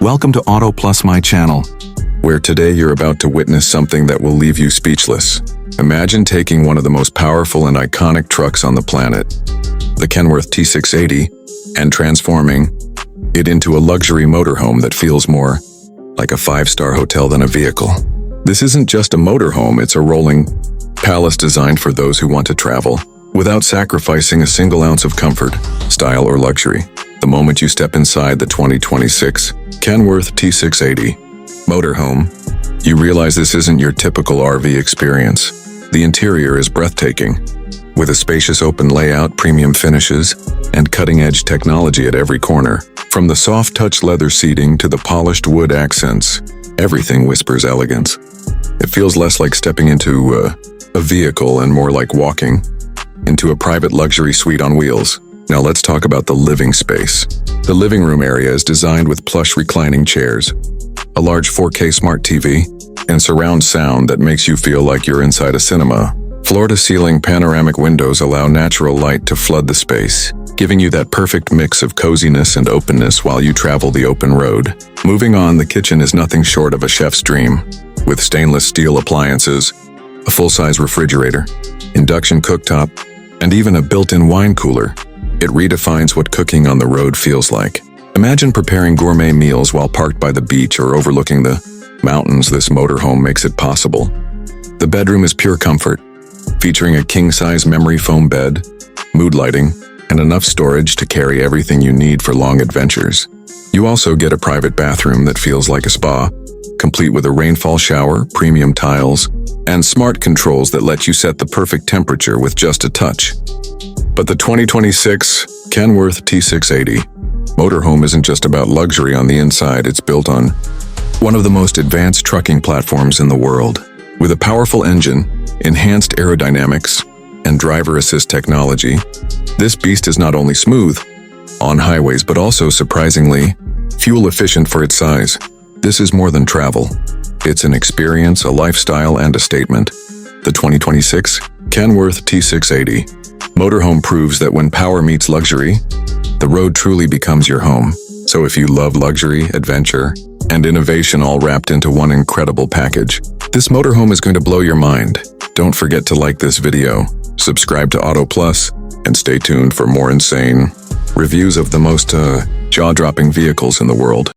Welcome to Auto Plus, my channel, where today you're about to witness something that will leave you speechless. Imagine taking one of the most powerful and iconic trucks on the planet, the Kenworth T680, and transforming it into a luxury motorhome that feels more like a five-star hotel than a vehicle. This isn't just a motorhome, it's a rolling palace designed for those who want to travel without sacrificing a single ounce of comfort, style, or luxury. The moment you step inside the 2026 Kenworth T680 Motorhome, you realize this isn't your typical RV experience. The interior is breathtaking, with a spacious open layout, premium finishes, and cutting-edge technology at every corner. From the soft-touch leather seating to the polished wood accents, everything whispers elegance. It feels less like stepping into a vehicle and more like walking into a private luxury suite on wheels. Now let's talk about the living space. The living room area is designed with plush reclining chairs, a large 4K smart TV, and surround sound that makes you feel like you're inside a cinema. Floor-to-ceiling panoramic windows allow natural light to flood the space, giving you that perfect mix of coziness and openness while you travel the open road. Moving on, the kitchen is nothing short of a chef's dream, with stainless steel appliances, a full-size refrigerator, induction cooktop, and even a built-in wine cooler. It redefines what cooking on the road feels like. Imagine preparing gourmet meals while parked by the beach or overlooking the mountains. This motorhome makes it possible. The bedroom is pure comfort, featuring a king-size memory foam bed, mood lighting, and enough storage to carry everything you need for long adventures. You also get a private bathroom that feels like a spa, complete with a rainfall shower, premium tiles, and smart controls that let you set the perfect temperature with just a touch. But the 2026 Kenworth T680 Motorhome isn't just about luxury on the inside. It's built on one of the most advanced trucking platforms in the world. With a powerful engine, enhanced aerodynamics, and driver assist technology, this beast is not only smooth on highways but also surprisingly fuel efficient for its size. This is more than travel. It's an experience, a lifestyle, and a statement. The 2026 Kenworth T680 Motorhome proves that when power meets luxury, the road truly becomes your home. So if you love luxury, adventure, and innovation all wrapped into one incredible package, this motorhome is going to blow your mind. Don't forget to like this video, subscribe to Auto Plus, and stay tuned for more insane reviews of the most jaw-dropping vehicles in the world.